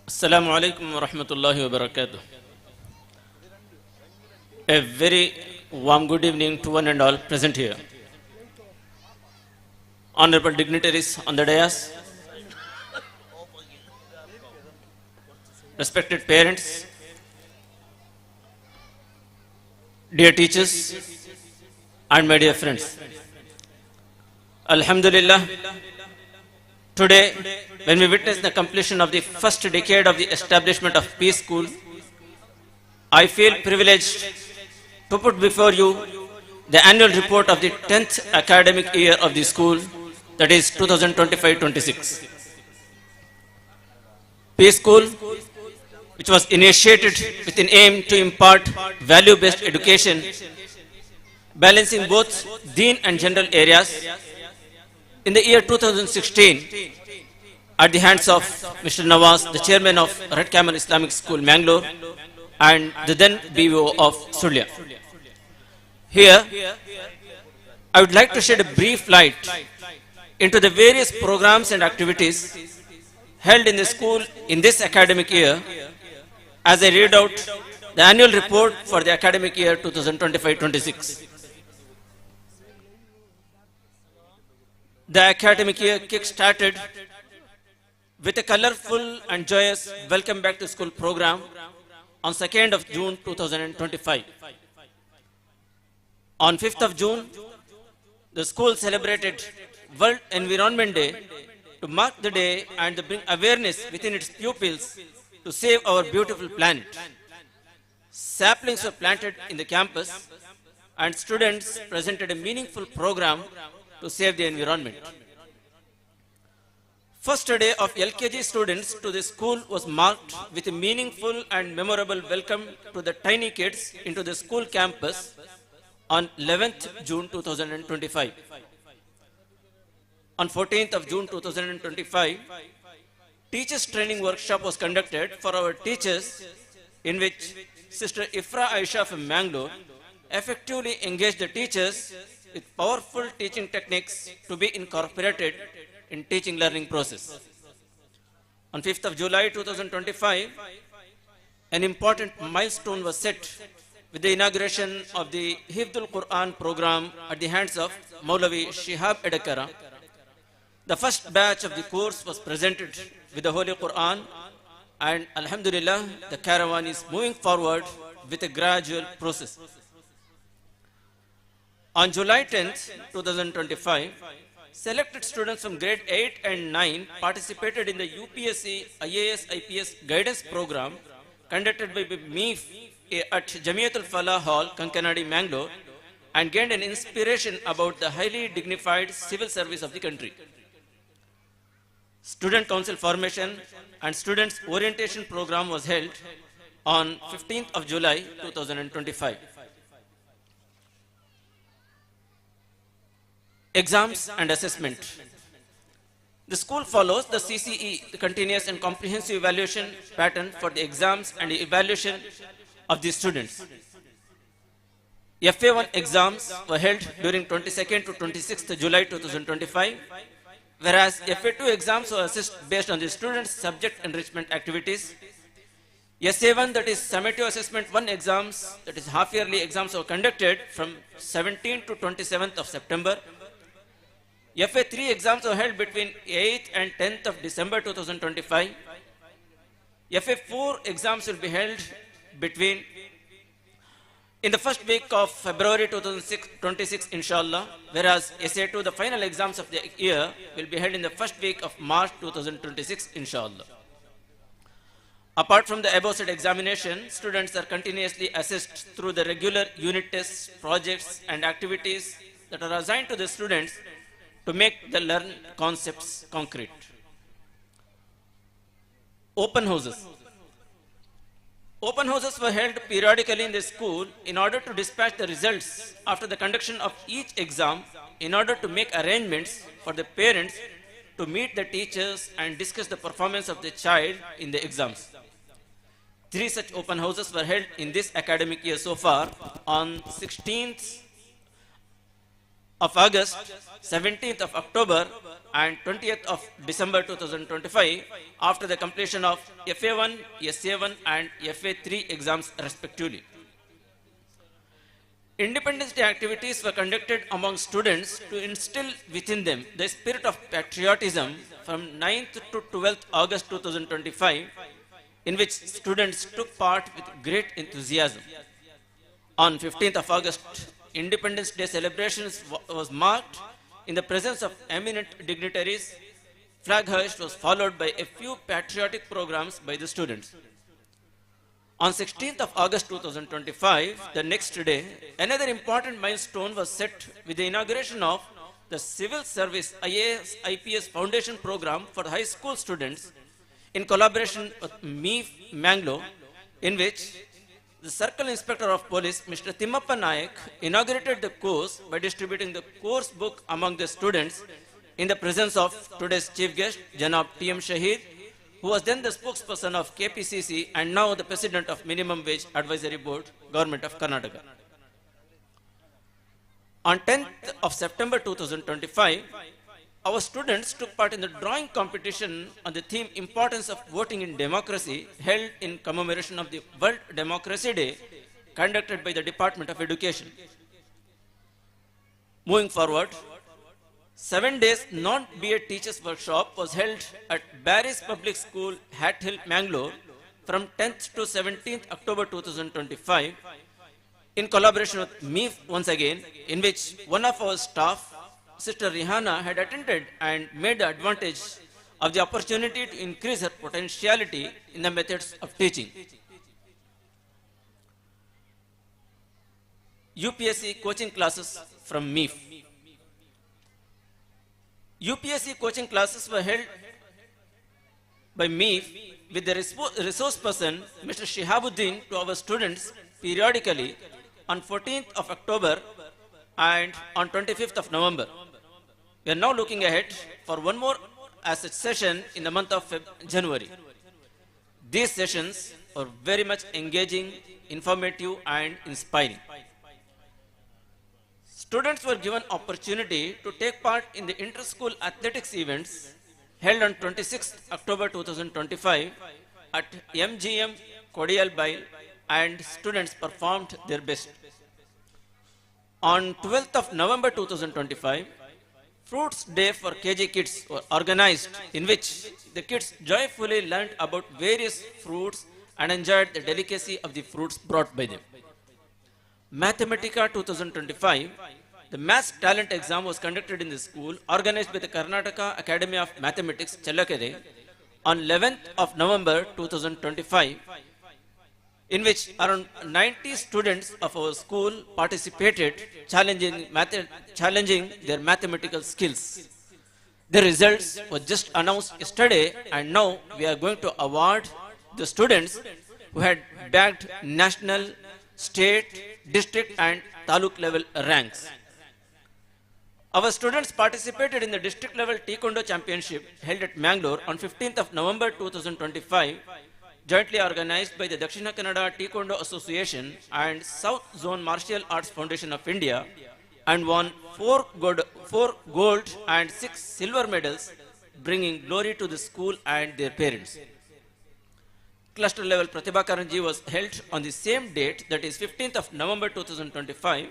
Assalamu alaikum wa rahmatullahi wa barakatuh. A very warm good evening to one and all present here. Honorable dignitaries on the dais, respected parents, dear teachers, and my dear friends. Alhamdulillah, today when we witness the completion of the first decade of the establishment of Peace School, I feel privileged to put before you the annual report of the 10th academic year of the school, that is 2025-26. Peace School, which was initiated with an aim to impart value-based education, balancing both deen and general areas, in the year 2016, at the hands of Mr. Nawaz, the chairman of Red Camel Islamic School, Mangalore, and the then BO of Surya. Here, I would like to shed a brief light into the various programs and activities held in the school in this academic year as I read out the annual report for the academic year 2025-26. The academic year kick-started with a colorful and joyous Welcome Back to School program on 2nd of June 2025. On 5th of June, the school celebrated World Environment Day to mark the day and to bring awareness within its pupils to save our beautiful planet. Saplings were planted in the campus and students presented a meaningful program to save the environment. First day of LKG students to the school was marked with a meaningful and memorable welcome to the tiny kids into the school campus on 11th June 2025. On 14th of June 2025, teachers training workshop was conducted for our teachers, in which Sister Ifra Aisha from Mangalore effectively engaged the teachers with powerful teaching techniques to be incorporated in teaching learning process. On 5th of July 2025, an important milestone was set with the inauguration of the Hifdul Quran program at the hands of Maulavi Shihab Edakara. The first batch of the course was presented with the Holy Quran, and Alhamdulillah, the caravan is moving forward with a gradual process. On July 10th, 2025, selected students from grade 8 and 9 participated in the UPSC IAS IPS guidance program conducted by MIF at Jamiatul Falah Hall, Kankanadi, Mangalore, and gained an inspiration about the highly dignified civil service of the country. Student council formation and students orientation program was held on 15th of July 2025. Exams and assessment. The school follows the CCE, the continuous and comprehensive evaluation pattern for the exams and the evaluation of the students. FA1 exams were held during 22nd to 26th July 2025, whereas FA2 exams were assessed based on the students' subject enrichment activities. SA1, that is summative assessment 1 exams, that is half-yearly exams, were conducted from 17th to 27th of September. FA3 exams were held between 8th and 10th of December 2025. FA4 exams will be held in the first week of February 2026, inshallah, whereas SA2, the final exams of the year, will be held in the first week of March 2026, inshallah. Apart from the above said examination, students are continuously assessed through the regular unit tests, projects, and activities that are assigned to the students to make the learned concepts concrete. Open houses. Open houses were held periodically in the school in order to dispatch the results after the conduction of each exam, in order to make arrangements for the parents to meet the teachers and discuss the performance of the child in the exams. 3 such open houses were held in this academic year so far on 16th of August, 17th of October, and 20th of December 2025 after the completion of FA1, SA1, and FA3 exams respectively. Independence Day activities were conducted among students to instill within them the spirit of patriotism from 9th to 12th August 2025, in which students took part with great enthusiasm. On 15th of August, Independence Day celebrations was marked in the presence of eminent dignitaries. Flag hoist was followed by a few patriotic programs by the students. On 16th of August 2025, the next day, another important milestone was set with the inauguration of the Civil Service IAS IPS Foundation Program for high school students in collaboration with MEEF Mangalore, in which the Circle Inspector of Police, Mr. Timmappa Nayak, inaugurated the course by distributing the course book among the students in the presence of today's chief guest, Janab T.M. Shahid, who was then the spokesperson of KPCC and now the president of Minimum Wage Advisory Board, Government of Karnataka. On 10th of September 2025, our students took part in the drawing competition on the theme Importance of Voting in Democracy, held in commemoration of the World Democracy Day, conducted by the Department of Education. Moving forward, 7 days non-BEd teachers workshop was held at Barry's Public School, Hat Hill, Mangalore from 10th to 17th October 2025 in collaboration with MEEF once again, in which one of our staff, Sister Rihanna, had attended and made the advantage of the opportunity to increase her potentiality in the methods of teaching. UPSC coaching classes from MEEF. UPSC coaching classes were held by MEEF with the resource person, Mr. Shihabuddin, to our students periodically on 14th of October and on 25th of November. We are now looking ahead for one more asset session in the month of January. These sessions are very much engaging, informative, and inspiring. Students were given opportunity to take part in the inter-school athletics events held on 26th October 2025 at MGM Kodialbail, and students performed their best. On 12th of November 2025, Fruits Day for KG Kids were organized, in which the kids joyfully learned about various fruits and enjoyed the delicacy of the fruits brought by them. Mathematica 2025, the Maths Talent Exam was conducted in the school, organized by the Karnataka Academy of Mathematics, Challakere, on 11th of November 2025, in which around 90 students of our school participated, challenging their mathematical skills. The results were just announced yesterday, and now we are going to award the students who had bagged national, state, district, and taluk level ranks. Our students participated in the district level Taekwondo Championship held at Mangalore on 15th of November 2025, jointly organized by the Dakshina Kannada Taekwondo Association and South Zone Martial Arts Foundation of India, and won 4 gold and 6 silver medals, bringing glory to the school and their parents. Cluster level Pratibha Karanji was held on the same date, that is 15th of November 2025,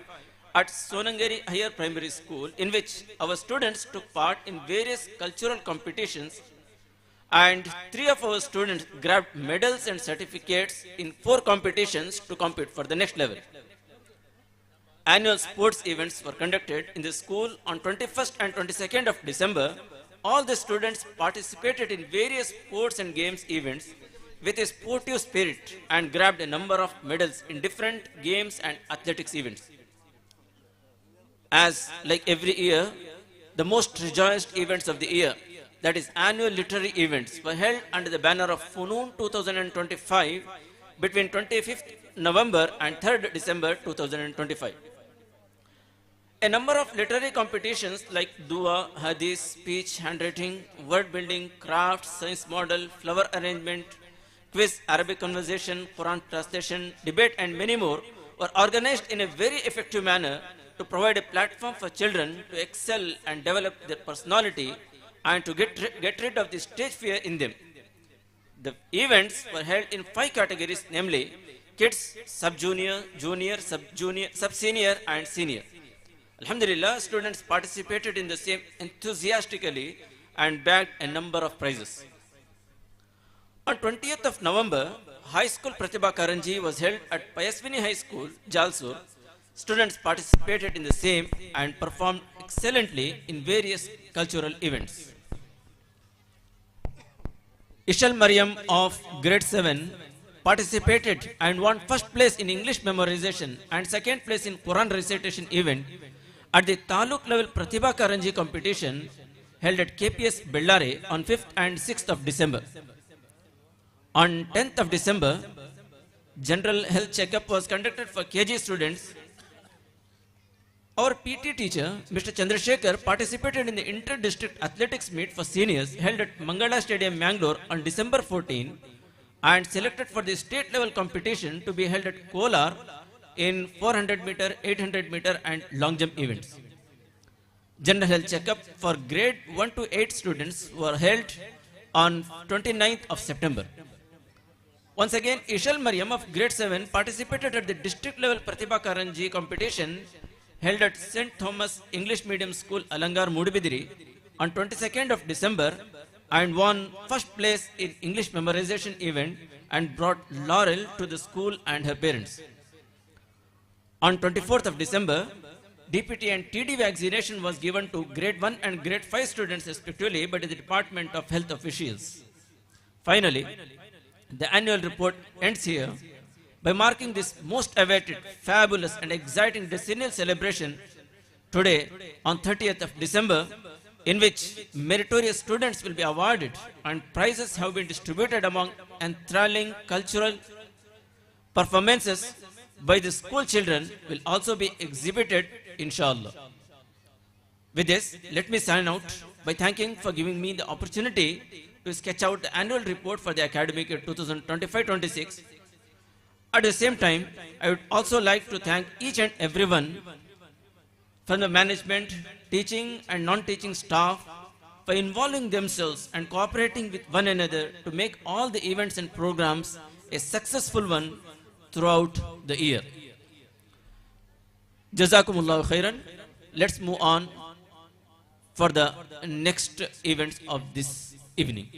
at Sonangeri Higher Primary School, in which our students took part in various cultural competitions, and 3 of our students grabbed medals and certificates in 4 competitions to compete for the next level. Annual sports events were conducted in the school on 21st and 22nd of December. All the students participated in various sports and games events with a sportive spirit and grabbed a number of medals in different games and athletics events. As like every year, the most rejoiced events of the year, that is annual literary events, were held under the banner of Funoon 2025 between 25th November and 3rd December 2025. A number of literary competitions like Dua, Hadith, speech, handwriting, word building, craft, science model, flower arrangement, quiz, Arabic conversation, Quran translation, debate, and many more were organized in a very effective manner to provide a platform for children to excel and develop their personality and to get rid of the stage fear in them. The events were held in 5 categories, namely kids, sub-junior, junior, sub-junior, sub-senior and senior. Alhamdulillah, students participated in the same enthusiastically and bagged a number of prizes. On 20th of November, High School Pratibha Karanji was held at Payaswini High School, Jalsur. Students participated in the same and performed excellently in various cultural events. Ishal Mariam of grade 7 participated and won first place in English memorization and second place in Quran recitation event at the Taluk level Pratibha Karanji competition held at KPS Bellare on 5th and 6th of December. On 10th of December, general health checkup was conducted for KG students. Our PT teacher, Mr. Chandrasekhar, participated in the inter-district athletics meet for seniors held at Mangala Stadium, Mangalore on December 14 and selected for the state level competition to be held at Kolar in 400 meter, 800 meter and long jump events. General health checkup for grade 1 to 8 students were held on 29th of September. Once again, Ishal Mariam of grade 7 participated at the district level Pratibha Karanji competition held at St. Thomas English Medium School, Alangar, Mudibidiri on 22nd of December and won first place in English memorization event and brought laurel to the school and her parents. On 24th of December, DPT and TD vaccination was given to grade 1 and grade 5 students respectively by the Department of Health officials. Finally, the annual report ends here by marking this most awaited, fabulous and exciting decennial celebration today on 30th of December, in which meritorious students will be awarded and prizes have been distributed among enthralling cultural performances by the school children will also be exhibited, inshallah. With this, let me sign out by thanking for giving me the opportunity to sketch out the annual report for the academic year 2025-26. At the same time, I would also like to thank each and everyone from the management, teaching and non-teaching staff for involving themselves and cooperating with one another to make all the events and programs a successful one throughout the year. Jazakumullahu khairan. Let's move on for the next events of this evening.